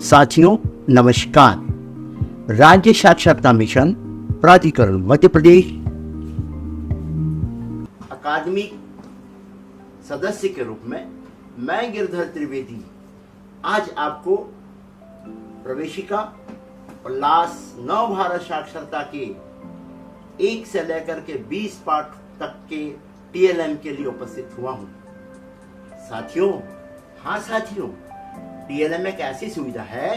साथियों नमस्कार। राज्य साक्षरता मिशन प्राधिकरण मध्य प्रदेश अकादमिक सदस्य के रूप में मैं गिरधर त्रिवेदी आज आपको प्रवेशिका उल्लास नव भारत साक्षरता के 1 से लेकर के 20 पाठ तक के टीएलएम के लिए उपस्थित हुआ हूं। साथियों, साथियों, टीएलएम एक ऐसी सुविधा है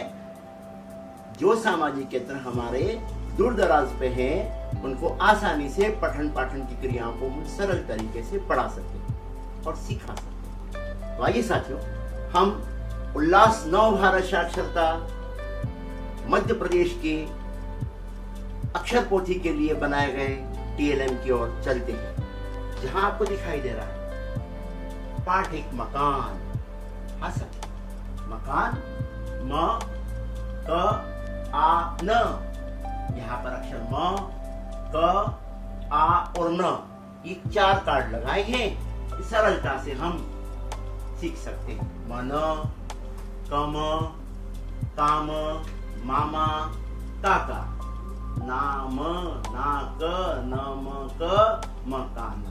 जो सामाजिक क्षेत्र हमारे दूर दराज पे हैं, उनको आसानी से पठन पाठन की क्रियाओं को सरल तरीके से पढ़ा सके और सिखा सके। तो आइए साथियों, हम उल्लास नव भारत साक्षरता मध्य प्रदेश के अक्षर पोथी के लिए बनाए गए टीएलएम की ओर चलते हैं, जहां आपको दिखाई दे रहा है पाठ एक मकान। मकान म क आ न, यहाँ पर अक्षर म क आ और न, ये 4 कार्ड लगाए हैं। सरलता से हम सीख सकते हैं। मन, कम, काम, मामा, काका, नाम, नाक, नम क, मकान।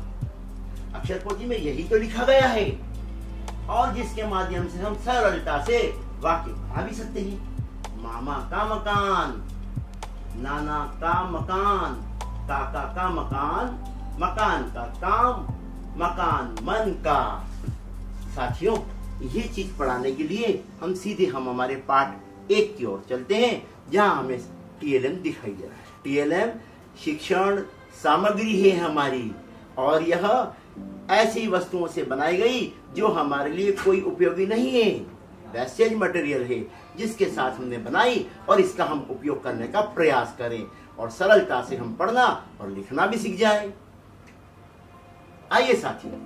अक्षर पोथी में यही तो लिखा गया है और जिसके माध्यम से हम सरलता से वाक्य बना भी सकते हैं। मामा का मकान, नाना का मकान, काका का मकान, मकान का काम, मकान मन का। साथियों, ये चीज पढ़ाने के लिए हम सीधे हमारे पाठ 1 की ओर चलते हैं, जहां हमें टीएलएम दिखाई दे रहा है। टीएलएम शिक्षण सामग्री है हमारी, और यह ऐसी वस्तुओं से बनाई गई जो हमारे लिए कोई उपयोगी नहीं है। वेस्टेज मटेरियल है जिसके साथ हमने बनाई, और इसका हम उपयोग करने का प्रयास करें और सरलता से हम पढ़ना और लिखना भी सीख जाए। आइए साथियों,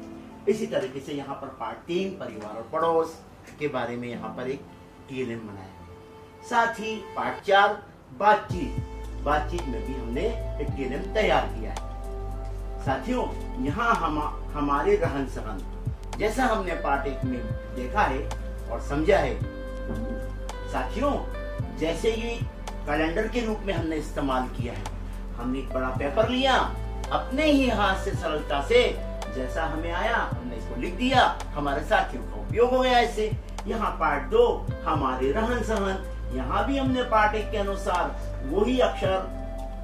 इसी तरीके से यहाँ पर पार्ट 3 परिवार और पड़ोस के बारे में यहाँ पर एक टीएलएम बनाया। साथ ही पार्ट 4 बातचीत में भी हमने एक टीएलएम तैयार किया है। साथियों, यहाँ हमारे रहन सहन जैसा हमने पार्ट 1 में देखा है और समझा है। साथियों, जैसे ये कैलेंडर के रूप में हमने इस्तेमाल किया है, हमने एक बड़ा पेपर लिया, अपने ही हाथ से सरलता से जैसा हमें आया हमने इसको लिख दिया, हमारे साथियों का उपयोग हो गया इससे। यहाँ पार्ट 2 हमारे रहन सहन, यहाँ भी हमने पार्ट 1 के अनुसार वही अक्षर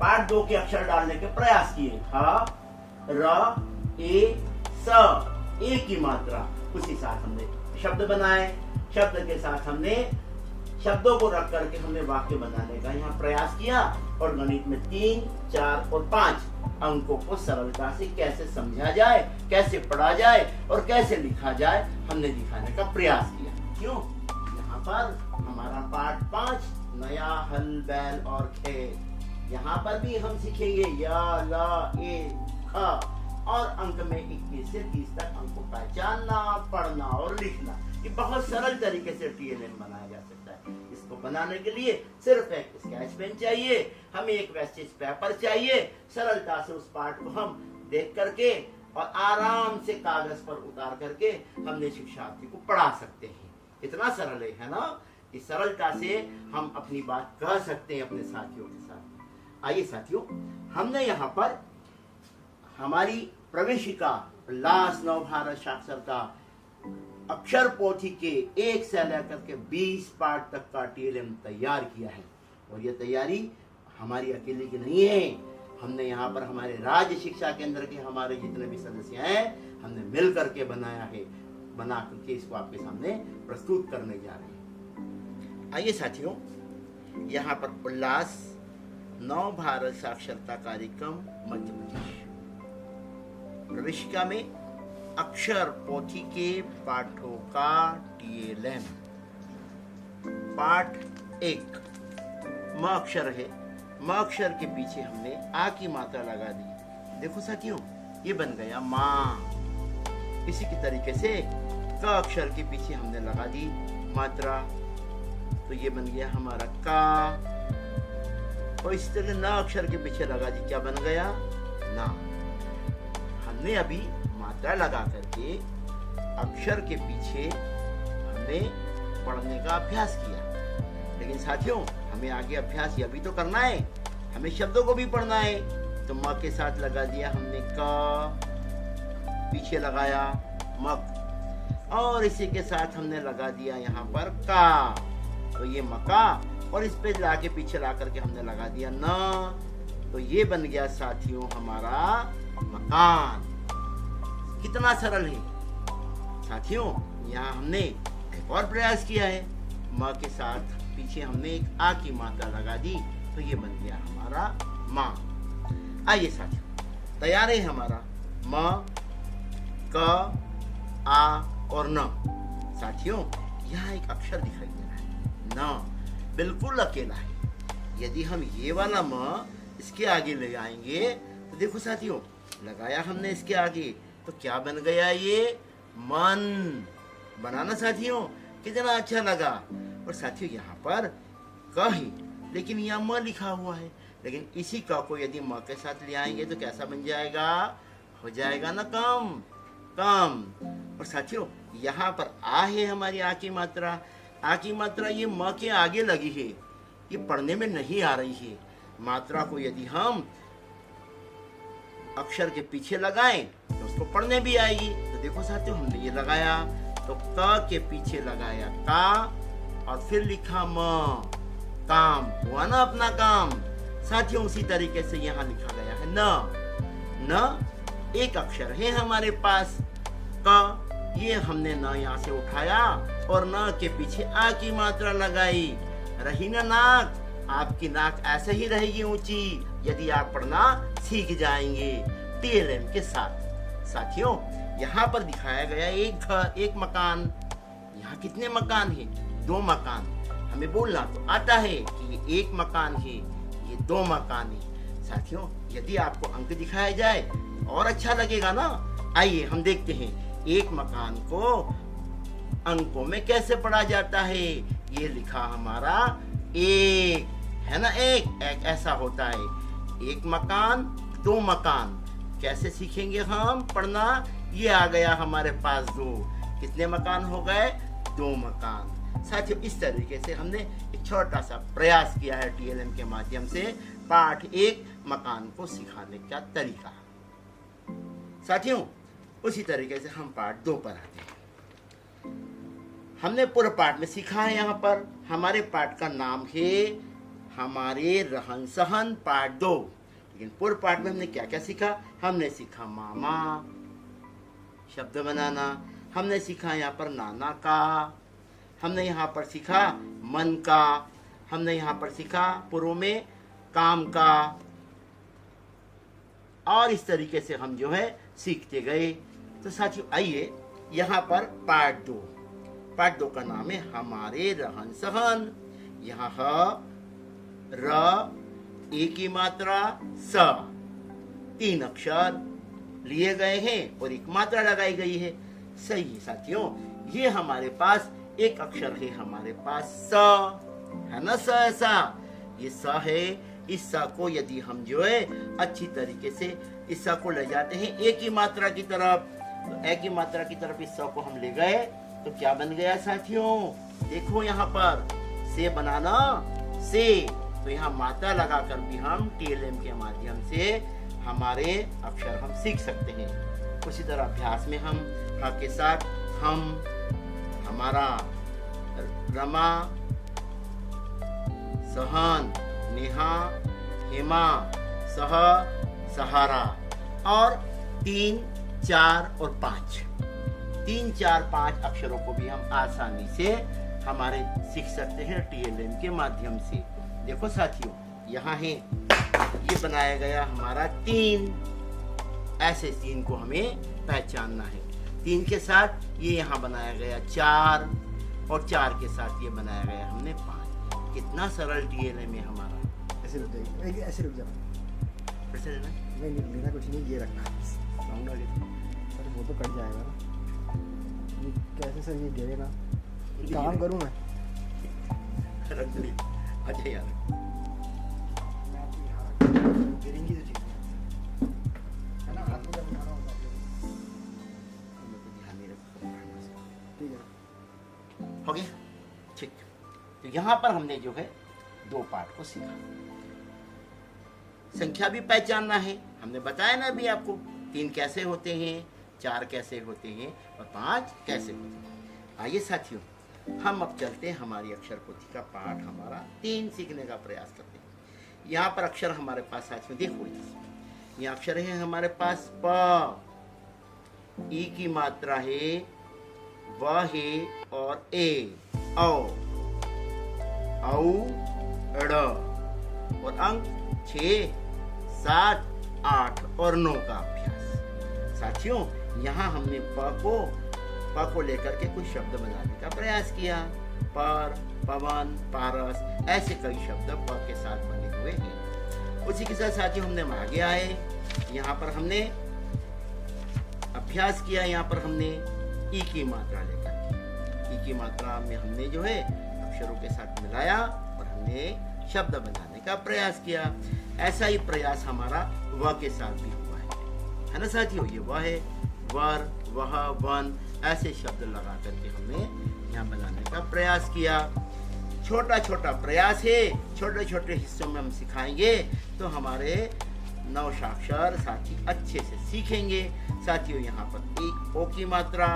पार्ट 2 के अक्षर डालने के प्रयास किए। ह, र, ए, स, ए की मात्रा, उसी साथ हमने शब्द बनाए। शब्द के साथ हमने शब्दों को रख करके हमने वाक्य बनाने का यहाँ प्रयास किया, और गणित में 3, 4 और 5 अंकों को सरलता से कैसे समझा जाए, कैसे पढ़ा जाए और कैसे लिखा जाए, हमने दिखाने का प्रयास किया। क्यों? यहाँ पर हमारा पार्ट 5 नया हल बैल और खेत, यहाँ पर भी हम सीखेंगे या, ला, ए, ख, और अंक में 21 से 30 तक अंक को पहचानना, पढ़ना और लिखना। ये बहुत सरल तरीके से टीएलएम बनाया जा सकता है। इसको बनाने के लिए सिर्फ एक स्केच पेन चाहिए, हमें एक वेस्टेज पेपर चाहिए। सरलता से उस पाठ को हम देख करके और आराम से कागज पर उतार करके हमने शिक्षार्थी को पढ़ा सकते हैं। इतना सरल है ना? इस सरलता से हम अपनी बात कह सकते हैं अपने साथियों के साथ। आइए साथियों, हमने यहाँ पर हमारी प्रवेशिका उल्लास नव भारत साक्षरता अक्षर पोथी के 1 से लेकर के 20 पाठ तक का टीएलएम तैयार किया है, और यह तैयारी हमारी अकेले की नहीं है। हमने यहाँ पर हमारे राज्य शिक्षा केंद्र के हमारे जितने भी सदस्य हैं, हमने मिल करके बनाया है, बना करके इसको आपके सामने प्रस्तुत करने जा रहे हैं। आइए साथियों, यहाँ पर उल्लास नव भारत साक्षरता कार्यक्रम मध्य प्रदेश प्रवेशिका में अक्षर पोथी के पाठों का टीएलएम। पाठ 1 म अक्षर है। म अक्षर के पीछे हमने आ की मात्रा लगा दी। देखो साथियों, ये बन गया माँ। इसी के तरीके से क अक्षर के पीछे हमने लगा दी मात्रा, तो ये बन गया हमारा का। और इसी तरह न अक्षर के पीछे लगा दी, क्या बन गया? ना। हमने अभी मात्रा लगा करके अक्षर के पीछे हमने पढ़ने का अभ्यास किया। लेकिन साथियों हमें आगे अभ्यास यह भी तो करना है, हमें शब्दों को भी पढ़ना है। तो म के साथ लगा दिया हमने क, पीछे लगाया मक, और इसी के साथ हमने लगा दिया यहाँ पर का, तो ये मका, और इस पे लाके पीछे ला करके हमने लगा दिया न, तो ये बन गया साथियों हमारा मकान। कितना सरल है साथियों। यहाँ हमने एक और प्रयास किया है, म के साथ पीछे हमने एक आ की मात्रा लगा दी, तो ये बन गया हमारा माँ। आइए साथियों, तैयार है हमारा म, क, आ और न। साथियों यहाँ एक अक्षर दिखाई दे रहा है न, बिल्कुल अकेला है। यदि हम ये वाला म इसके आगे ले आएंगे तो देखो साथियों, लगाया हमने इसके आगे, तो क्या बन गया ये मन। बनाना साथियों कितना अच्छा लगा। और साथियों यहाँ पर क है लेकिन यहाँ म लिखा हुआ है, लेकिन इसी क को यदि म के साथ ले आएंगे तो कैसा बन जाएगा, हो जाएगा ना कम कम। और साथियों यहाँ पर आ है हमारी आ की मात्रा, आ की मात्रा ये म के आगे लगी है, ये पढ़ने में नहीं आ रही है। मात्रा को यदि हम अक्षर के पीछे लगाएं तो उसको पढ़ने भी आएगी। तो देखो साथियों हमने ये लगाया, तो क के पीछे लगाया का और फिर लिखा म, काम हुआ ना अपना काम। साथियों उसी तरीके से यहाँ लिखा गया है न। न एक अक्षर है हमारे पास क, ये हमने न यहाँ से उठाया और न के पीछे आ की मात्रा लगाई, रही ना नाक। आपकी नाक ऐसे ही रहेगी ऊंची यदि आप पढ़ना सीख जाएंगे टीएलएम के साथ। साथियों यहाँ पर दिखाया गया एक घर, एक मकान। यहाँ कितने मकान है, 2 मकान। हमें बोलना तो आता है कि ये एक मकान है, ये 2 मकान है। साथियों यदि आपको अंक दिखाया जाए और अच्छा लगेगा ना। आइए हम देखते हैं एक मकान को अंकों में कैसे पढ़ा जाता है। ये लिखा हमारा एक, है ना, एक ऐसा होता है, एक मकान 2 मकान। कैसे सीखेंगे हम पढ़ना, ये आ गया हमारे पास 2, कितने मकान हो गए, 2 मकान। साथियों इस तरीके से हमने एक छोटा सा प्रयास किया है टीएलएम के माध्यम से पाठ 1 मकान को सिखाने का तरीका। साथियों उसी तरीके से हम पाठ 2 पर आते हैं। हमने पूरे पाठ में सीखा है, यहाँ पर हमारे पाठ का नाम है हमारे रहन सहन पाठ 2। लेकिन पूर्व पाठ में हमने क्या क्या सीखा, हमने सीखा मामा शब्द बनाना, हमने सीखा यहाँ पर नाना का, हमने यहाँ पर सीखा मन का, हमने यहाँ पर सीखा पूर्व में काम का, और इस तरीके से हम जो है सीखते गए। तो साथियों आइए यहाँ पर पाठ 2, पाठ 2 का नाम है हमारे रहन सहन। यहाँ ह, र, ए की मात्रा, स, 3 अक्षर लिए गए हैं और एक मात्रा लगाई गई है। सही है साथियों, ये हमारे पास एक अक्षर है, हमारे पास स है ना, स ऐसा ये स है। इस स को यदि हम जो है अच्छी तरीके से इस स को ले जाते हैं ए की मात्रा की तरफ, तो ए की मात्रा की तरफ इस स को हम ले गए तो क्या बन गया साथियों, देखो यहाँ पर से बनाना से। तो यहाँ मात्रा लगाकर भी हम टीएलएम के माध्यम से हमारे अक्षर हम सीख सकते हैं। उसी तरह अभ्यास में हम ह के साथ हम, हमारा, रमा, सहन, नेहा, हेमा, सह, सहारा, और 3, 4 और 5, 3, 4, 5 अक्षरों को भी हम आसानी से हमारे सीख सकते हैं टीएलएम के माध्यम से। देखो साथियों यहाँ है, ये बनाया गया हमारा 3, ऐसे 3 को हमें पहचानना है। 3 के साथ ये यहाँ बनाया गया 4, और 4 के साथ ये बनाया गया हमने 5। कितना सरल टीएलएम है हमारा। ऐसे रुक जाइए, ऐसे रुक जाओ, फिर से लेना, नहीं लेना कुछ नहीं, ये रखना साउंड आगे सर, वो तो कट जाएगा ना। ये कैसे सर, ये दे ना, काम करूँ मैं, रख ली। अच्छा यार गिरेंगी तो ठीक है ना, हाथ में जब उठा रहा हूँ ध्यान नहीं रखा। ठीक है। हो गया ठीक। तो यहाँ पर हमने जो है 2 पाठ को सीखा। संख्या भी पहचानना है, हमने बताया ना अभी आपको 3 कैसे होते हैं, 4 कैसे होते हैं और 5 कैसे होते हैं। आइए साथियों, हम अब चलते हैं हमारी अक्षर पोथी का पाठ हमारा 3 सीखने का प्रयास करते हैं। यहाँ पर अक्षर हमारे पास साथियों देखो, ये अक्षर है हमारे पास प, ई की मात्रा है, व है और ए, औ, ड़ और अंक 6, 7, 8 और 9 का अभ्यास। साथियों यहाँ हमने प को लेकर के कुछ शब्द बनाने का प्रयास किया। पर, पवन, पारस, ऐसे कई शब्द प के साथ बने हुए हैं। उसी के साथ साथियों हमने आगे आए, यहाँ पर हमने अभ्यास किया। यहाँ पर हमने ई की मात्रा लेकर के, ई की मात्रा में हमने जो है अक्षरों के साथ मिलाया और हमने शब्द बनाने का प्रयास किया। ऐसा ही प्रयास हमारा व के साथ भी हुआ है ना साथियों। ये वह है, वर, वह, वन, ऐसे शब्द लगा करके हमने यहाँ बनाने का प्रयास किया। छोटा छोटा प्रयास है, छोटे छोटे हिस्सों में हम सिखाएंगे तो हमारे नवसाक्षर साथी अच्छे से सीखेंगे। साथियों यहाँ पर एक ओ की मात्रा,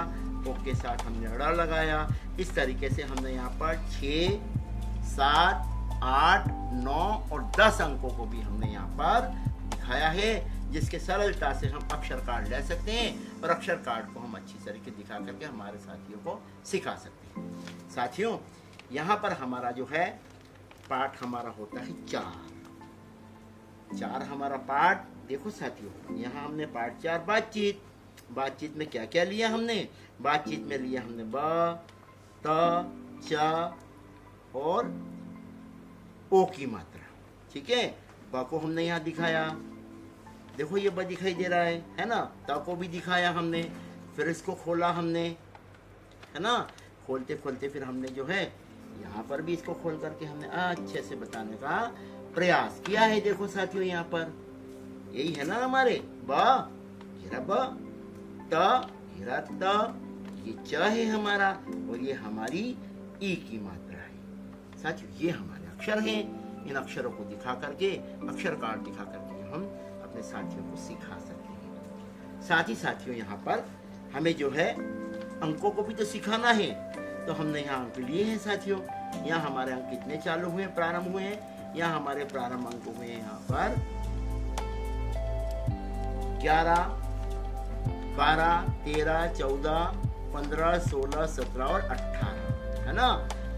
ओ के साथ हमने ड़ लगाया। इस तरीके से हमने यहाँ पर 6, 7, 8, 9 और 10 अंकों को भी हमने यहाँ पर दिखाया है, जिसके सरलता से हम अक्षर कार्ड ले सकते हैं और अक्षर कार्ड को हम अच्छी तरीके दिखा करके हमारे साथियों को सिखा सकते हैं। साथियों यहाँ पर हमारा जो है पाठ हमारा होता है 4 हमारा पाठ। देखो साथियों यहाँ हमने पाठ 4 बातचीत में क्या क्या लिया हमने। बातचीत में लिया हमने ब, त, च और ओ की मात्रा। ठीक है, ब को हमने यहाँ दिखाया, देखो ये ब दिखाई दे रहा है ना। त को भी दिखाया हमने, फिर इसको खोला हमने, है ना। खोलते खोलते फिर हमने जो है यहाँ पर भी इसको खोल करके हमने अच्छे से बताने का प्रयास किया है। देखो साथियों यहाँ पर यही है ना हमारे ब, घेरा ब, त, घेरा त, ये च है हमारा और ये हमारी ई की मात्रा है। साथियों ये हमारे अक्षर हैं। इन अक्षरों को दिखा करके, अक्षर कार्ड दिखा करके हम अपने साथियों को सिखा सकते हैं। साथ ही साथियों यहाँ पर हमें जो है अंकों को भी तो सिखाना है, तो हमने यहाँ अंक लिए हैं साथियों। यहाँ हमारे अंक कितने चालू हुए, प्रारंभ हुए हैं। यहाँ हमारे प्रारंभ अंक हुए हैं यहाँ पर 11, 12, 13, 14, 15, 16, 17 और 18 है ना।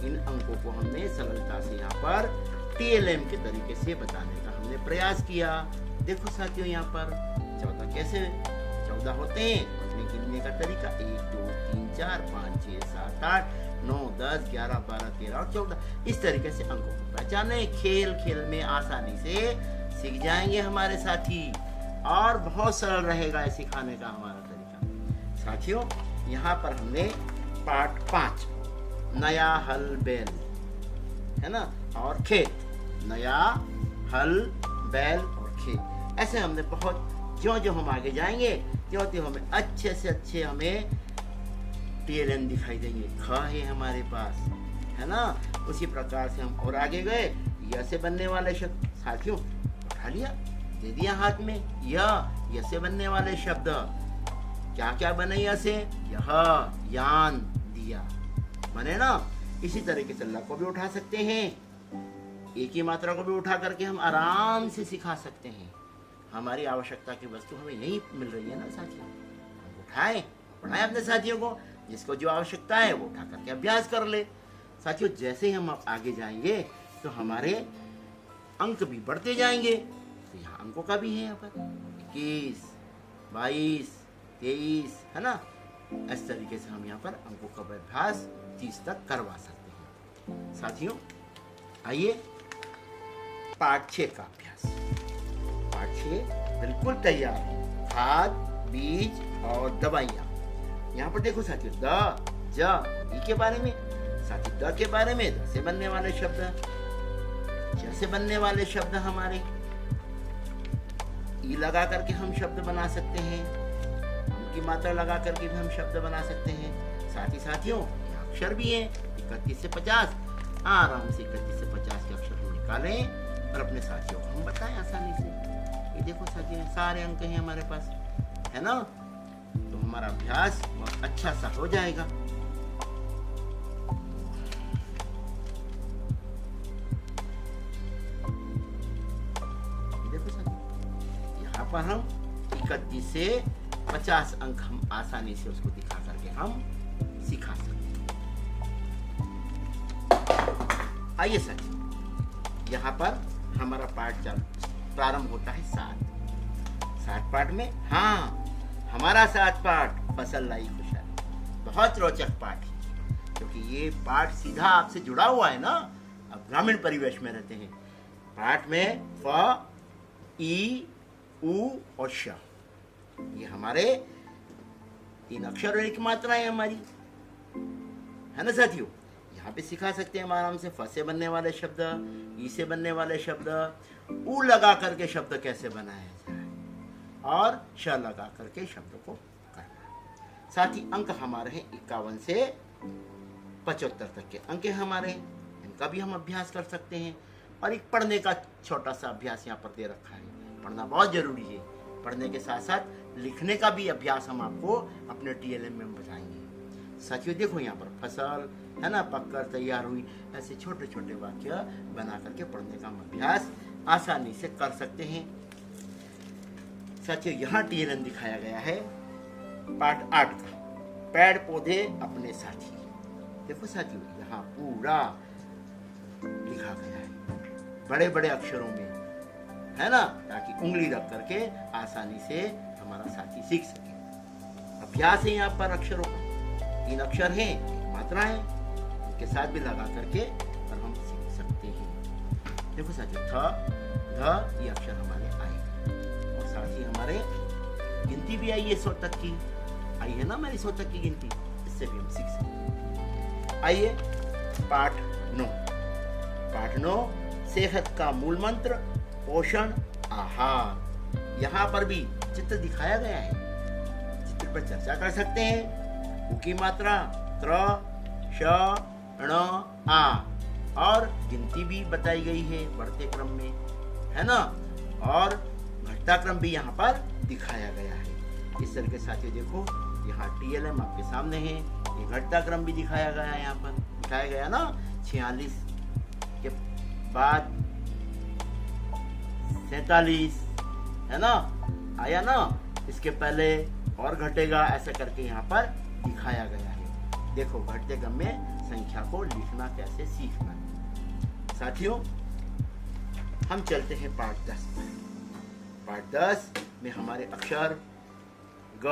इन अंकों को हमने सरलता से यहाँ पर TLM के तरीके से बताने का हमने प्रयास किया। देखो साथियों यहाँ पर 14 कैसे 14 होते हैं, अपने गिनने का तरीका 1, 2, 3, 4, 5, 6, 7, 8, 9, 10, 11, 12, 13 और 14। इस तरीके से अंकों को पहचाने। खेल खेल में आसानी से सीख जाएंगे हमारे साथी और बहुत सरल रहेगा सिखाने का हमारा तरीका। साथियों यहाँ पर हमने पाठ 5 नया हल बैल है ना और खेत, नया हल बैल और खेत, ऐसे हमने बहुत जो हम आगे जाएंगे त्यों त्यों हमें अच्छे से अच्छे हमें TLM दिखाई देंगे। ख है हमारे पास है ना। उसी प्रकार से हम और आगे गए, य से बनने वाले शब्द साथियों उठा लिया, दे दिया हाथ में। य से बनने वाले शब्द क्या क्या बने, य से यह, यान, दिया बने ना। इसी तरीके से ल को भी उठा सकते हैं, एक ही मात्रा को भी उठा करके हम आराम से सिखा सकते हैं। हमारी आवश्यकता की वस्तु हमें यही मिल रही है ना साथियों। हम उठाएं, पढ़ाएं अपने साथियों को, जिसको जो आवश्यकता है वो उठा करके अभ्यास कर ले। साथियों जैसे ही हम आगे जाएंगे तो हमारे अंक भी बढ़ते जाएंगे। तो यहाँ अंकों का भी है, यहाँ पर 21, 22, 23 है ना। इस तरीके से हम यहाँ पर अंकों का अभ्यास 30 तक करवा सकते हैं। साथियों आइए पाठ 6 का अभ्यास। पाठ 6 बिल्कुल तैयार है। खाद, बीज और दवाइयाँ। यहाँ पर देखो साथियों द, ज, ई के बारे में, साथ ही द के बारे में, द से बनने वाले शब्द, ज से बनने वाले शब्द हमारे, ई लगा करके हम शब्द बना सकते हैं, उनकी मात्रा लगा करके भी हम शब्द बना सकते हैं। साथ ही साथियों अक्षर भी हैं 31 से 50, आराम से 31 से 50 के अक्षर हम निकालें और अपने साथियों को हम बताएं आसानी से। ये देखो साथियों, सारे अंक हैं हमारे पास, है ना। तो हमारा अभ्यास बहुत अच्छा सा हो जाएगा। देखो साथियों, यहाँ पर हम 31 से 50 अंक हम आसानी से उसको दिखा करके हम सिखा सकते हैं। आइए साथियों, यहाँ पर हमारा पाठ प्रारंभ होता है 7 पाठ में। हाँ, हमारा 7 पाठ फसल लाई खुशहाली, बहुत रोचक पाठ है, क्योंकि ये पाठ सीधा आपसे जुड़ा हुआ है ना। अब ग्रामीण परिवेश में रहते हैं। पाठ में फ, ई, उ और श, ये हमारे 3 अक्षर और 1 मात्रा है हमारी, है ना साथियों। यहाँ पे सिखा सकते हैं हम आराम से फ से बनने वाले शब्द, ई से बनने वाले शब्द, उ लगा करके शब्द कैसे बनाया जाए और श लगा करके शब्द को करना। साथ ही अंक हमारे हैं 51 से 75 तक के अंक हैं हमारे, इनका भी हम अभ्यास कर सकते हैं। और एक पढ़ने का छोटा सा अभ्यास यहाँ पर दे रखा है। पढ़ना बहुत जरूरी है, पढ़ने के साथ साथ लिखने का भी अभ्यास हम आपको अपने TLM में बताएंगे। साथियों देखो, यहाँ पर फसल है ना, पककर तैयार हुई, ऐसे छोटे छोटे वाक्य बना करके पढ़ने का हम अभ्यास आसानी से कर सकते हैं। साथियों यहाँ TLM दिखाया गया है पाठ 8 का, पेड़ पौधे अपने साथी। देखो साथियों, यहाँ पूरा लिखा गया है बड़े बड़े अक्षरों में, है ना, ताकि उंगली रख करके आसानी से हमारा साथी सीख सके। अभ्यास है यहाँ पर अक्षरों का, 3 अक्षर हैं, 1 मात्रा है, के साथ भी लगा करके और हम सीख सकते हैं। देखो साथियों, थ, ध, ये अक्षर हमारे आए और साथ ही हमारे गिनती भी आई है 100 तक की, आई है ना हमारी 100 तक की गिनती, इससे भी हम सीख सकते हैं। आइए पाठ 9। पाठ 9, सेहत का मूल मंत्र पोषण आहार। यहाँ पर भी चित्र दिखाया गया है, चित्र पर चर्चा कर सकते हैं। उ की मात्रा त्र, श, ण, आ और गिनती भी बताई गई है बढ़ते क्रम में, है ना, और घटता क्रम भी यहाँ पर दिखाया गया है। इस तरह के साथियों देखो, यहाँ TLM आपके सामने है, ये घटता क्रम भी दिखाया गया है, यहाँ पर दिखाया गया ना। 46 के बाद 47, है ना, आया ना, इसके पहले और घटेगा, ऐसा करके यहाँ पर दिखाया गया है। देखो घटते क्रम में संख्या को लिखना कैसे सीखना है। साथियों हम चलते हैं पाठ 10 पर। पाठ 10 में हमारे अक्षर ग,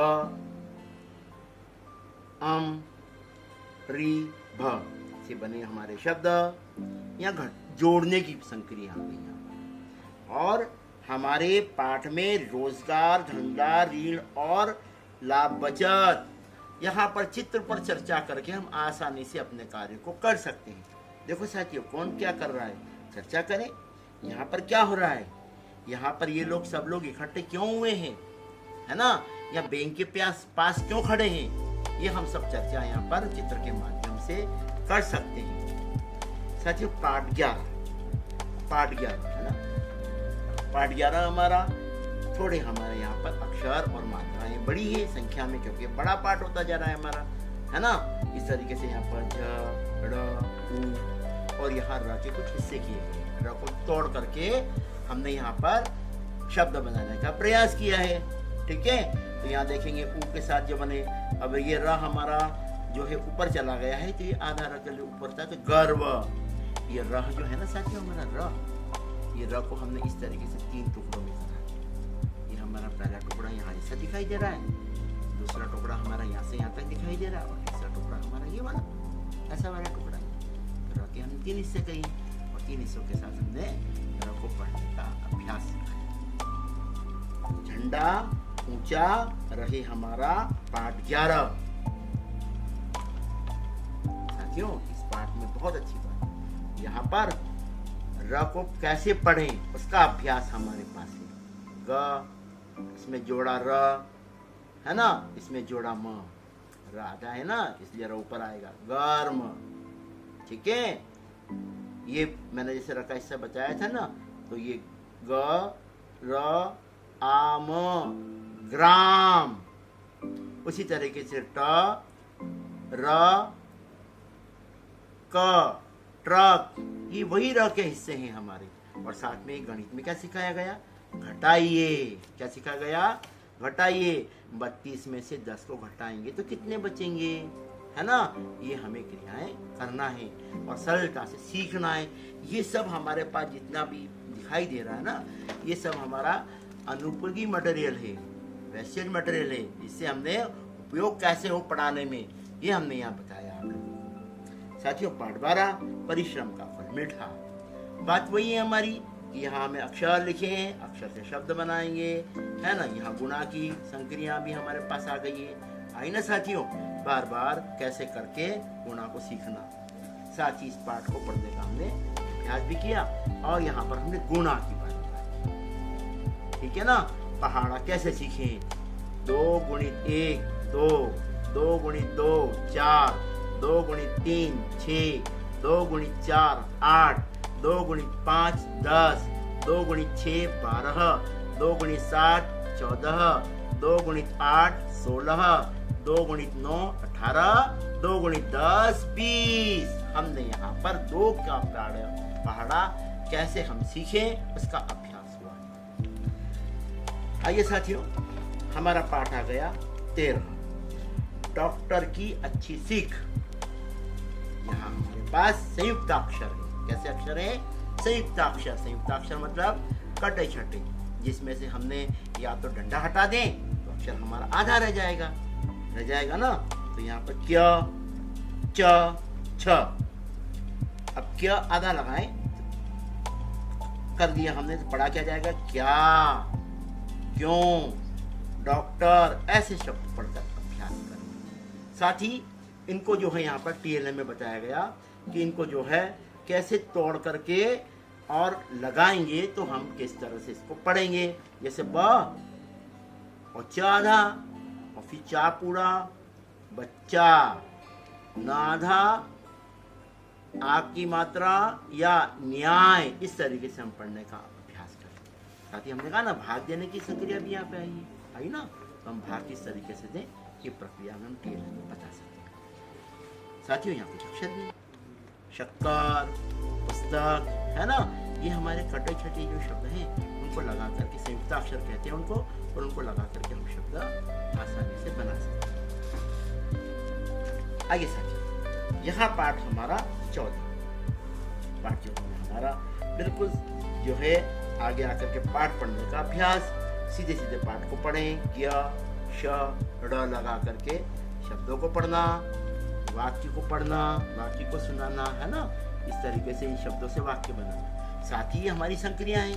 अम, री, भ से बने हमारे शब्द यहाँ जोड़ने की संक्रिया आ गई। और हमारे पाठ में रोजगार, धंधा, ऋण और लाभ बचत, यहाँ पर चित्र पर चर्चा करके हम आसानी से अपने कार्य को कर सकते हैं। देखो साथियों, कौन क्या कर रहा है, चर्चा करें। यहाँ पर क्या हो रहा है, यहाँ पर ये लोग सब लोग इकट्ठे क्यों हुए हैं, है ना, या बैंक के पास क्यों खड़े हैं, ये हम सब चर्चा यहाँ पर चित्र के माध्यम से कर सकते हैं। साथियों पाठ 11 है ना, पाठ 11 हमारा, थोड़े हमारे यहाँ पर अक्षर और मात्राएं बड़ी है संख्या में, क्योंकि बड़ा पाठ होता जा रहा है हमारा, है ना। इस तरीके से यहाँ पर झ, ड़, उ और यहाँ र के कुछ हिस्से किए गए, र को तोड़ करके हमने यहाँ पर शब्द बनाने का प्रयास किया है, ठीक है। तो यहाँ देखेंगे उ के साथ जो बने, अब ये र हमारा जो है ऊपर चला गया है, तो ये आधा र के लिए ऊपर था, तो गर्व, ये र जो है ना साथियों हमारा र, ये र को हमने इस तरीके से 3 टुकड़ों में करा। ये हमारा पहला टुकड़ा यहाँ ऐसा दिखाई दे रहा है, दूसरा टुकड़ा हमारा यहाँ से यहाँ तक दिखाई दे रहा है, और तीसरा टुकड़ा हमारा ये वाला ऐसा वाला टुकड़ा है। र के हमने 3 हिस्से कही और 3 हिस्सों के साथ हमने र को पढ़ने का अभ्यास किया। झंडा ऊंचा रहे हमारा पाठ 11। साथियों इस पाठ में बहुत अच्छी बात, यहाँ पर र को कैसे पढ़ें उसका अभ्यास हमारे पास है। ग, इसमें जोड़ा र, है ना, इसमें जोड़ा म, र आधा है ना, इसलिए र ऊपर आएगा, गर्म, ठीक है। ये मैंने जैसे रखा हिस्सा बताया था ना, तो ये ग र आम ग्राम। उसी तरीके से ट र क ट्रक, ये वही र के हिस्से हैं हमारे। और साथ में गणित में क्या सिखाया गया, घटाइए। क्या सिखाया गया, घटाइए। 32 में से 10 को घटाएंगे तो कितने बचेंगे, है ना। ये हमें क्रियाएं करना है और सरलता से सीखना है। ये सब हमारे पास जितना भी दिखाई दे रहा है ना, ये सब हमारा अनुपयोगी मटेरियल है, वेस्टेज मटेरियल है। इससे हमने उपयोग कैसे हो पढ़ाने में, ये हमने यहाँ बताया आप लोगों को। साथियों, पाठ 12 परिश्रम का फल मीठा। बात वही है हमारी कि यहाँ हमें अक्षर लिखे हैं, अक्षर से शब्द बनाएंगे, है ना। यहाँ गुणा की संक्रिया भी हमारे पास आ गई है। आई ना साथियों, बार बार कैसे करके गुणा को सीखना। साथ ही इस पाठ को पढ़ने का हमने अभ्यास भी किया और यहाँ पर हमने गुणा की बात बताई, ठीक है ना। पहाड़ा कैसे सीखे, 2 गुणित 1 2, 2 गुणित 2 4, 2 गुणित 3 6, 2 गुणित 4 8, 2 गुणित 5 10, 2 गुणित 6 12, 2 गुणित 7 14, 2 गुणित 8 16, 2 गुणित 9 18, 2 गुणित 10 20। हमने यहाँ पर 2 का पहाड़ा कैसे हम सीखें उसका अभ्यास हुआ। आइए साथियों, हमारा पाठ आ गया 13, डॉक्टर की अच्छी सीख। यहाँ हमारे पास संयुक्ताक्षर है। कैसे अक्षर है, संयुक्ताक्षर। संयुक्ताक्षर मतलब कटे छटे, जिसमें से हमने या तो डंडा हटा दें तो अक्षर हमारा आधा रह जाएगा ना। तो यहाँ पर क्या, च छ। अब क्या आधा लगाएं, कर दिया हमने, तो पढ़ा क्या जाएगा, क्या, क्यों, डॉक्टर। ऐसे शब्द पढ़कर अभ्यास करें। साथ ही इनको जो है यहाँ पर TLM में बताया गया कि इनको जो है कैसे तोड़ करके और लगाएंगे तो हम किस तरह से इसको पढ़ेंगे। जैसे ब और च आधा और फिर चा पूरा, बच्चा, नाधा, आग की मात्रा या न्याय। इस तरीके से हम पढ़ने का अभ्यास करें। साथ ही हमने कहा ना, भाग देने की संक्रिया भी यहाँ पे आई ना, तो हम भाग किस तरीके से दें ये प्रक्रिया में हम TLM में बता सकते हैं। साथियों, यहाँ कुछ अक्षर भी, शक्कर, पुस्तक, है ना। ये हमारे कटे छटे जो शब्द हैं उनको लगा करके, संयुक्ताक्षर कहते हैं उनको, और उनको लगा करके हम शब्द आसानी से बना सकते हैं। आगे साथियों, यहाँ पाठ हमारा 14, पाठ 14 में हमारा बिल्कुल जो है आगे आकर के पाठ पढ़ने का अभ्यास। सीधे सीधे पाठ को पढ़ें, य श ड़ लगा करके शब्दों को पढ़ना, वाक्य को पढ़ना, वाक्य को सुनाना, है ना। इस तरीके से इन शब्दों से वाक्य बनाना। साथ ही हमारी संक्रिया है।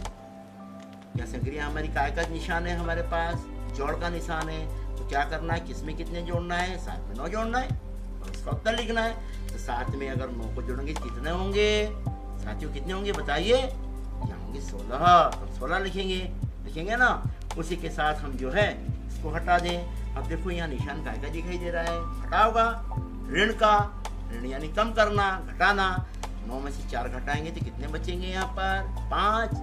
यह संक्रिया हमारी काय का निशान है, हमारे पास जोड़ का निशान है। तो क्या करना है, किसमें कितने जोड़ना है, 7 में 9 जोड़ना है और उसका उत्तर लिखना है। तो 7 में अगर 9 को जोड़ेंगे कितने होंगे साथियों, कितने होंगे बताइए, यहाँ होंगे 16। तो 16 लिखेंगे ना। उसी के साथ हम जो है इसको हटा दें। अब देखो यहाँ निशान काय का दिखाई दे रहा है, हटा होगा, ऋण का। ऋण यानी कम करना, घटाना। 9 में से 4 घटाएंगे तो कितने बचेंगे यहाँ पर, 5,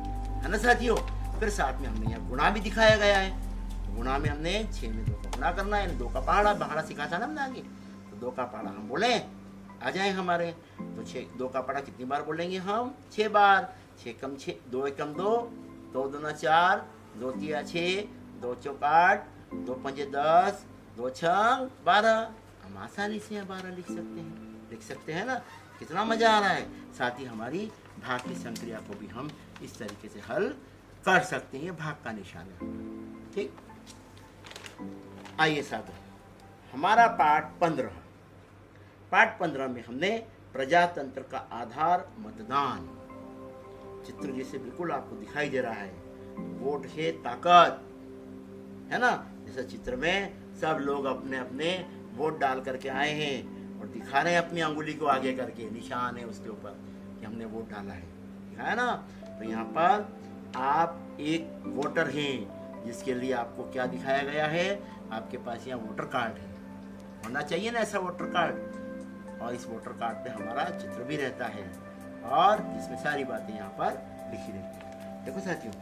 है ना साथियों। फिर साथ में हमने यहाँ गुणा भी दिखाया गया है। गुणा में हमने 6 में 2 का गुणा करना है, 2 का पहाड़ा सिखा था ना हमने आगे। तो 2 का पहाड़ा हम बोले आ जाए हमारे, तो 2 का पहाड़ा कितनी बार बोलेंगे हम, 6 बार। 6 कम 6, 2 एकम 2, 2 दूना 4, 2 तिया 6, 2 चौक 8, 2 पंजे 10, 2 छंग 12। हम आसानी से 12 लिख सकते हैं ना। कितना मजा आ रहा है। साथ ही हमारी भाग की संक्रिया को भी हम इस तरीके से हल कर सकते हैं। भाग का निशान है, ठीक। आइए साथियों, हमारा पाठ 15। पाठ 15 में हमने प्रजातंत्र का आधार मतदान, चित्र जैसे बिल्कुल आपको दिखाई दे रहा है, वोट है ताकत, है ना। जैसे चित्र में सब लोग अपने अपने वोट डाल करके आए हैं और दिखा रहे हैं अपनी अंगुली को आगे करके, निशान है उसके ऊपर कि हमने वोट डाला है, दिखाया ना। तो यहाँ पर आप एक वोटर हैं, जिसके लिए आपको क्या दिखाया गया है, आपके पास यहाँ वोटर कार्ड है, होना चाहिए ना ऐसा वोटर कार्ड। और इस वोटर कार्ड पे हमारा चित्र भी रहता है। और इसमें सारी बातें यहाँ पर लिखी रहती है। देखो साथियों,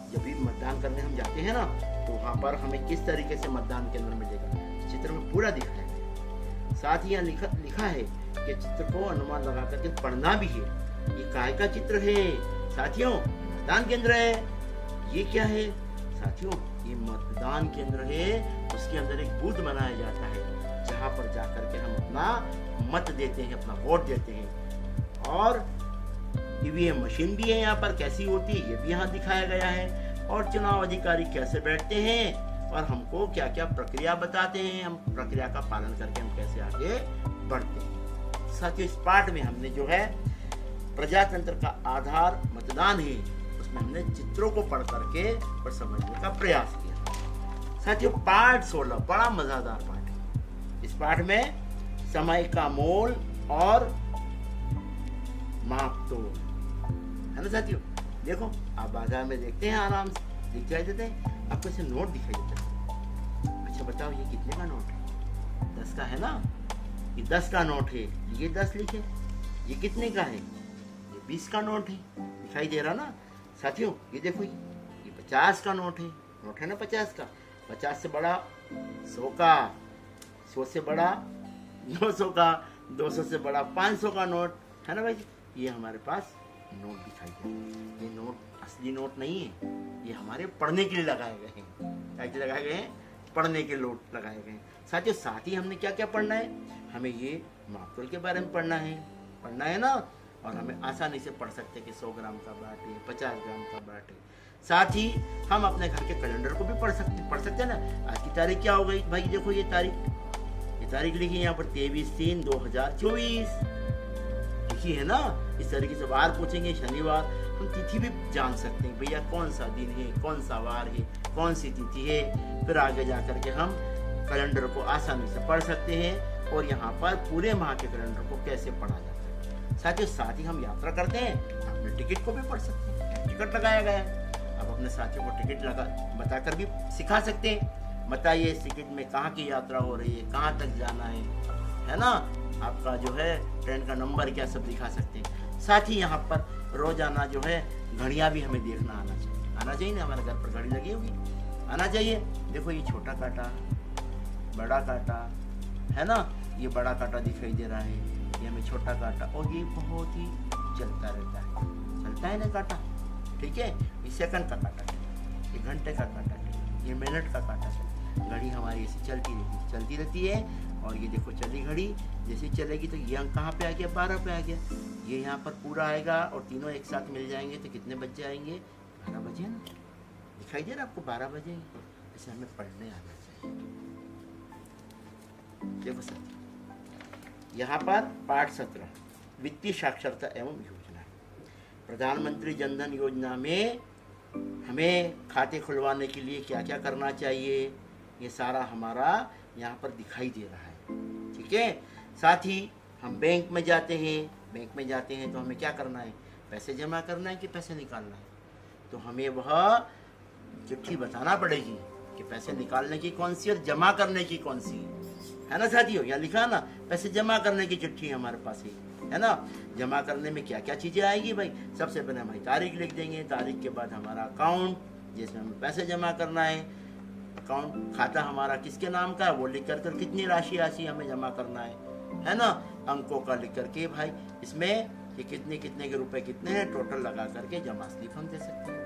जब भी मतदान करने हम जाते हैं ना, तो वहाँ पर हमें किस तरीके से मतदान केंद्र मिलेगा चित्र में पूरा दिखाया है। साथ ही यहाँ लिखा है कि चित्र को अनुमान लगा करके पढ़ना भी है। ये काय का चित्र है साथियों? मतदान केंद्र है। ये क्या है साथियों? ये मतदान केंद्र है। उसके अंदर एक बूथ बनाया जाता है जहाँ पर जाकर के हम अपना मत देते हैं, अपना वोट देते हैं। और ईवीएम मशीन भी है यहाँ पर, कैसी होती है ये भी यहाँ दिखाया गया है। और चुनाव अधिकारी कैसे बैठते हैं और हमको क्या क्या प्रक्रिया बताते हैं, हम प्रक्रिया का पालन करके हम कैसे आगे बढ़ते हैं। साथियों, इस पाठ में हमने जो है प्रजातंत्र का आधार मतदान है, उसमें हमने चित्रों को पढ़ करके और समझने का प्रयास किया। साथियों, पाठ 16 बड़ा मजेदार पाठ है। इस पाठ में समय का मोल और माप तोल है ना साथियों? देखो, आप बाजार में देखते हैं, आराम से दिखाई देते हैं आपको, ऐसे नोट दिखाई देते हैं। अच्छा बताओ, ये कितने का नोट है? 10 का है ना? ये 10 का नोट है, ये 10 लिखे। ये कितने का है? ये 20 का नोट है, दिखाई दे रहा ना साथियों? ये देखो, ये 50 का नोट है ना 50 का। 50 से बड़ा 100 का, 100 से बड़ा 200 का, 200 से बड़ा 500 का नोट है ना भाई? ये हमारे पास नोट दिखाई दे। ये नोट असली नोट नहीं है, ये हमारे पढ़ने के लिए लगाए गए हैं। क्या लगाए गए हैं? पढ़ने के नोट लगाए गए हैं। साथियों, साथ ही हमने क्या क्या पढ़ना है? हमें ये मापतोल के बारे में पढ़ना है ना। और हमें आसानी से पढ़ सकते हैं कि 100 ग्राम का बाट है, 50 ग्राम का बाट है। साथ ही हम अपने घर के कैलेंडर को भी पढ़ सकते हैं ना। आज की तारीख क्या हो गई भाई? देखो, ये तारीख लिखी है यहाँ पर 23/3/2024 लिखी है ना। इस तरीके से वार पूछेंगे, शनिवार। हम तिथि भी जान सकते हैं भैया, कौन सा दिन है, कौन सा वार है, कौन सी तिथि है। फिर आगे जाकर के हम कैलेंडर को आसानी से पढ़ सकते हैं और यहाँ पर पूरे माह के कैलेंडर को कैसे पढ़ा जाता है। साथ ही हम यात्रा करते हैं, अपने टिकट को भी पढ़ सकते हैं। टिकट लगाया गया है, अब अपने साथियों को टिकट बताकर भी सिखा सकते हैं। बताइए, इस टिकट में कहाँ की यात्रा हो रही है, कहाँ तक जाना है ना? आपका जो है ट्रेन का नंबर क्या, सब दिखा सकते हैं। साथ ही यहाँ पर रोजाना जो है घड़ियाँ भी हमें देखना आना चाहिए ना। हमारे घर पर घड़ी लगी होगी, आना चाहिए। देखो, ये छोटा कांटा, बड़ा कांटा है ना। ये बड़ा कांटा दिखाई दे रहा है, ये हमें छोटा कांटा, और ये बहुत ही चलता है ना कांटा, ठीक है? ये सेकंड का कांटा है, ये घंटे का कांटा है, ये मिनट का कांटा है। घड़ी हमारी ऐसी चलती रहती है। और ये देखो, चली घड़ी, जैसे चलेगी तो ये अंक कहाँ पे आ गया? 12 पे आ गया। ये यहाँ पर पूरा आएगा और तीनों एक साथ मिल जाएंगे तो कितने बज जाएंगे? 12 बजे ना। दिखाई दे रहा आपको? 12 बजे। ऐसे हमें पढ़ने आना चाहिए। देखो सर, यहाँ पर पाठ 17 वित्तीय साक्षरता एवं योजना। प्रधानमंत्री जनधन योजना में हमें खाते खुलवाने के लिए क्या क्या करना चाहिए, ये सारा हमारा यहाँ पर दिखाई दे रहा है, ठीक है? साथ ही हम बैंक में जाते हैं तो हमें क्या करना है? पैसे जमा करना है कि पैसे निकालना है? तो हमें वह चिट्ठी बताना पड़ेगी कि पैसे निकालने की कौन सी और जमा करने की कौन सी है ना साथियों? यहाँ लिखा ना, पैसे जमा करने की चिट्ठी हमारे पास है ना। जमा करने में क्या क्या चीज़ें आएगी भाई? सबसे पहले हमारी तारीख लिख देंगे, तारीख के बाद हमारा अकाउंट जिसमें हमें पैसे जमा करना है, अकाउंट खाता हमारा किसके नाम का है वो लिख कर कितनी राशि हमें जमा करना है ना। अंकों का लिख करके भाई इसमें ये कितने के रुपए कितने हैं टोटल लगा करके जमा स्लिप हम दे सकते हैं।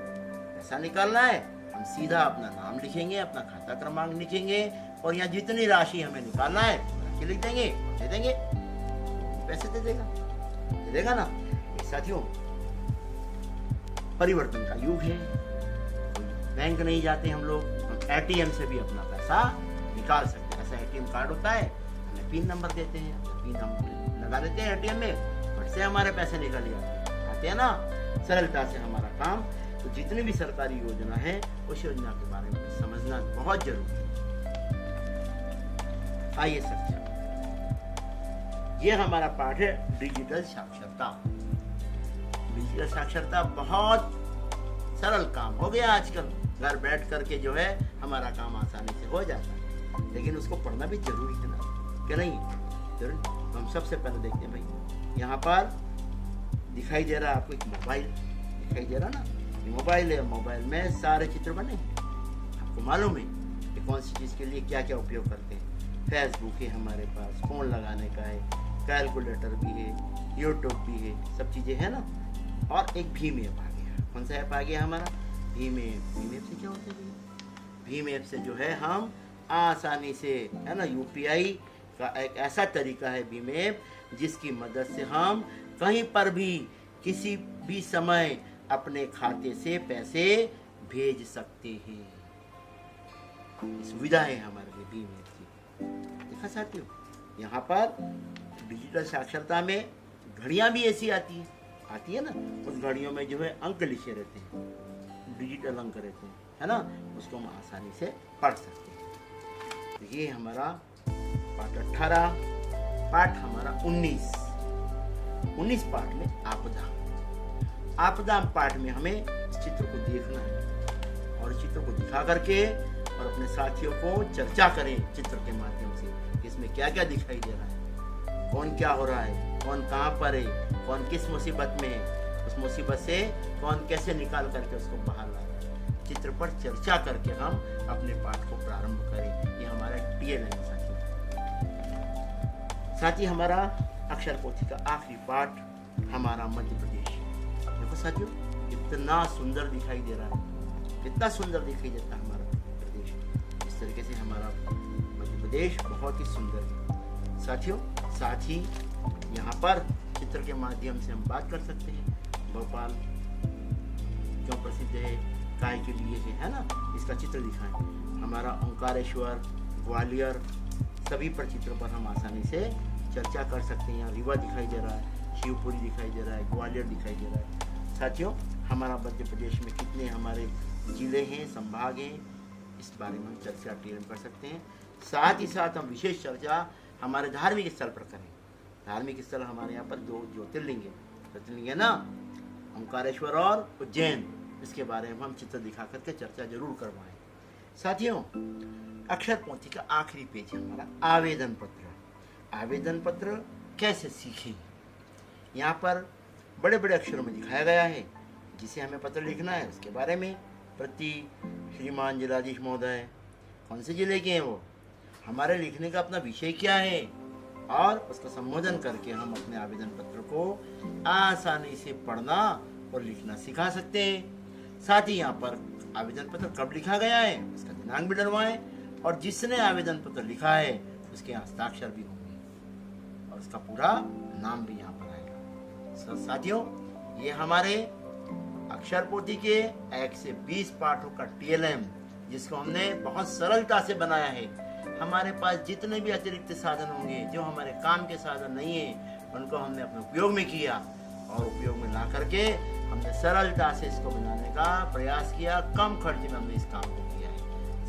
पैसा निकालना है, हम सीधा अपना नाम लिखेंगे, अपना खाता क्रमांक लिखेंगे और यहाँ जितनी राशि हमें निकालना है राशि लिख देंगे, दे देंगे, पैसे दे देगा ना। साथियों, परिवर्तन का युग है, बैंक नहीं जाते हम लोग, एटीएम से भी अपना पैसा निकाल सकते हैं। ऐसा एटीएम कार्ड होता है, हमें पिन नंबर देते हैं, पिन हम लगा देते हैं एटीएम में, फट से हमारे पैसे निकल जाते हैं ना, सरलता से हमारा काम। तो जितनी भी सरकारी योजना है उस योजना के बारे में समझना बहुत जरूरी है। आइए सर, ये हमारा पाठ है डिजिटल साक्षरता। डिजिटल साक्षरता बहुत सरल काम हो गया आजकल, घर बैठ करके जो है हमारा काम आसानी से हो जाता है, लेकिन उसको पढ़ना भी जरूरी है ना, कि नहीं? जरूर। हम सबसे पहले देखते हैं भाई, यहाँ पर दिखाई दे रहा है आपको एक मोबाइल दिखाई दे रहा ना, ये मोबाइल है, मोबाइल में सारे चित्र बने हैं। आपको मालूम है कि कौन सी चीज़ के लिए क्या क्या उपयोग करते हैं। फेसबुक है हमारे पास, फ़ोन लगाने का है, कैलकुलेटर भी है, यूट्यूब भी है, सब चीज़ें हैं ना। और एक भीम ऐप आ गया। कौन सा ऐप आ गया हमारा? भीम ऐप। भीम ऐप से क्या होता है? भीम ऐप से जो है हम आसानी से, है ना, यूपीआई का एक ऐसा तरीका है भीम ऐप, जिसकी मदद से हम कहीं पर भी किसी भी समय अपने खाते से पैसे भेज सकते हैं। सुविधा है हमारे लिए भीम ऐप की। देखा साथियों, यहाँ पर डिजिटल साक्षरता में घड़ियाँ भी ऐसी आती है ना, उस घड़ियों में जो है अंक लिखे रहते हैं, डिजिटल अंक रहते हैं, है ना, उसको हम आसानी से पढ़ सकते हैं। तो ये हमारा पाठ 18, पाठ हमारा 19 पाठ में आपदा पाठ में हमें इस चित्र को देखना है और इस चित्र को दिखा करके और अपने साथियों को चर्चा करें चित्र के माध्यम से, इसमें क्या क्या दिखाई दे रहा है, कौन क्या हो रहा है, कौन कहाँ पर है, कौन किस मुसीबत में है, उस मुसीबत से कौन कैसे निकाल करके उसको बाहर ला रहा है। चित्र पर चर्चा करके हम अपने पाठ को प्रारंभ करें। ये हमारा TLM है साथी हमारा अक्षर पोथी का आखिरी पाठ हमारा मध्य प्रदेश। देखो साथियों, कितना सुंदर दिखाई दे रहा है, कितना सुंदर दिखाई देता है हमारा प्रदेश। इस तरीके से हमारा मध्य प्रदेश बहुत ही सुंदर है साथियों। साथ ही यहाँ पर चित्र के माध्यम से हम बात कर सकते हैं, भोपाल क्यों प्रसिद्ध है, काय के लिए है ना, इसका चित्र दिखाएं। हमारा ओंकारेश्वर, ग्वालियर, सभी पर चित्रों पर हम आसानी से चर्चा कर सकते हैं। यहाँ रीवा दिखाई दे रहा है, शिवपुरी दिखाई दे रहा है, ग्वालियर दिखाई दे रहा है। साथियों, हमारा मध्य प्रदेश में कितने हमारे जिले हैं, संभाग हैं, इस बारे में हम चर्चा TLM कर सकते हैं। साथ ही साथ हम विशेष चर्चा हमारे धार्मिक स्थल पर करें। धार्मिक स्थल हमारे यहाँ पर 2 ज्योतिर्लिंग है ना, ओंकारेश्वर और उज्जैन, इसके बारे में हम चित्र दिखा करके चर्चा जरूर करवाएं। साथियों, अक्षर पोथी का आखिरी पेज है हमारा आवेदन पत्र। आवेदन पत्र कैसे सीखें, यहाँ पर बड़े बड़े अक्षरों में दिखाया गया है जिसे हमें पत्र लिखना है, उसके बारे में। प्रति श्रीमान जिलाधीश महोदय, कौन से जिले के हैं वो, हमारे लिखने का अपना विषय क्या है, और उसका संबोधन करके हम अपने आवेदन पत्र को आसानी से पढ़ना और लिखना सिखा सकते हैं। साथ ही यहाँ पर आवेदन पत्र कब लिखा गया है उसका दिनांक भी डलवाएं, और जिसने आवेदन पत्र लिखा है उसके हस्ताक्षर भी होंगे और उसका पूरा नाम भी यहाँ पर आएगा। साथियों, ये हमारे अक्षर पोथी के 1 से 20 पाठों का TLM, जिसको हमने बहुत सरलता से बनाया है। हमारे पास जितने भी अतिरिक्त साधन होंगे, जो हमारे काम के साधन नहीं है, उनको हमने अपने उपयोग में किया और उपयोग में ला करके हमने सरलता से इसको बनाने का प्रयास किया। कम खर्च में हमने इस काम को किया है।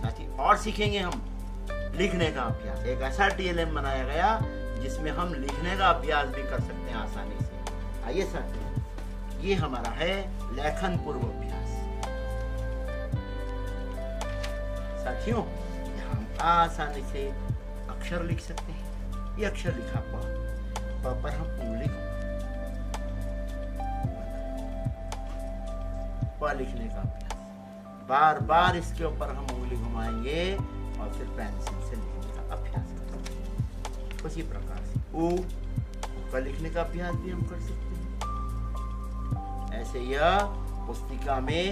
साथ ही और सीखेंगे हम लिखने का अभ्यास। एक ऐसा TLM बनाया गया जिसमें हम लिखने का अभ्यास भी कर सकते हैं आसानी से। आइए साथियों, ये हमारा है लेखन पूर्व अभ्यास। साथियों, यहाँ हम आसानी से अक्षर लिख सकते हैं। ये अक्षर लिखा प पर हम उंगली प लिखने का अभ्यास, बार बार इसके ऊपर हम उंगली घुमाएंगे और फिर पेंसिल से लिखने का अभ्यास करेंगे। उसी प्रकार से ऊ का लिखने का अभ्यास भी हम कर सकते हैं। ऐसे यह पुस्तिका में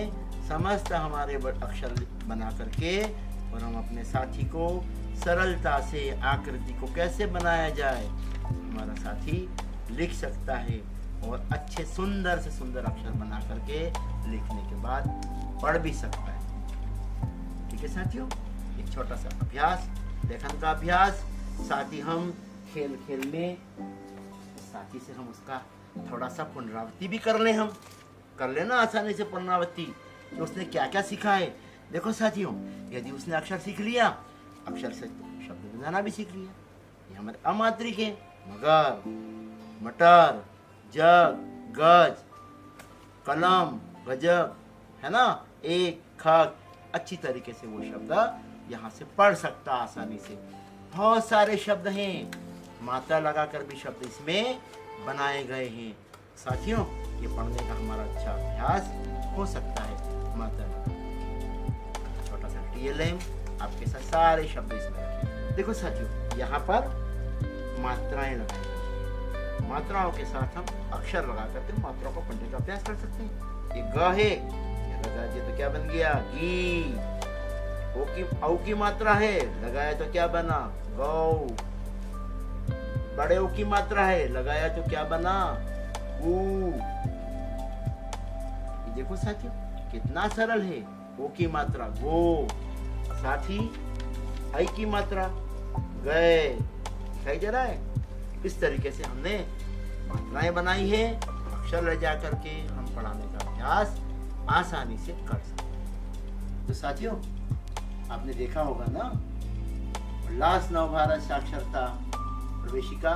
समस्त हमारे अक्षर बना करके और हम अपने साथी को सरलता से आकृति को कैसे बनाया जाए हमारा साथी लिख सकता है और अच्छे सुंदर से सुंदर अक्षर बना करके लिखने के बाद पढ़ भी सकता है। ठीक है साथियों, एक छोटा सा अभ्यास, लेखन का अभ्यास। साथ ही हम खेल खेल में साथी से हम उसका थोड़ा सा पुनरावृत्ति भी कर लें। हम कर लेना आसानी से पुनरावृत्ति कि उसने क्या क्या सीखा है। देखो साथियों, यदि उसने अक्षर सीख लिया, अक्षर से शब्द बनाना भी सीख लिया। ये हमारे अमात्रिक है, मगर, मटर, जग, गज, कलम, गजब, है ना, एक, खग, अच्छी तरीके से वो शब्द यहाँ से पढ़ सकता आसानी से। बहुत सारे शब्द हैं, मात्रा लगाकर भी शब्द इसमें बनाए गए हैं। साथियों, ये पढ़ने का हमारा अच्छा अभ्यास हो सकता है। मात्रा छोटा सा TLM आपके साथ सारे शब्द इसमें रखें। देखो साथियों, यहाँ पर मात्राएं लगाई, मात्राओं के साथ हम अक्षर लगा करके मात्राओं को पढ़ने का अभ्यास कर सकते हैं। ये ग है, लगाया तो क्या बन गया? गी। औ की मात्रा है, लगाया तो क्या बना? गौ। बड़े ओ की मात्रा है, लगाया तो क्या बना? गू। ये देखो साथियों, कितना सरल है। ओ की मात्रा गो, साथ ही आई की मात्रा गए। दिखाई दे रहा है? इस तरीके से हमने मात्राएं बनाई है। अक्षर ले जा करके हम पढ़ाने का अभ्यास आसानी से कर सकते हैं। तो साथियों, आपने देखा होगा ना, उल्लास नवभारत साक्षरता प्रवेशिका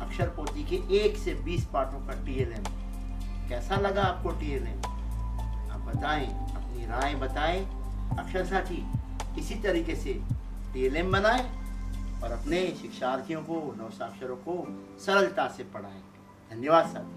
अक्षर पोथी के 1 से 20 पाठों का TLM कैसा लगा आपको? TLM आप बताएं, अपनी राय बताएं। अक्षर साथी इसी तरीके से TLM बनाएं और अपने शिक्षार्थियों को, नव साक्षरों को सरलता से पढ़ाएं। धन्यवाद साथी।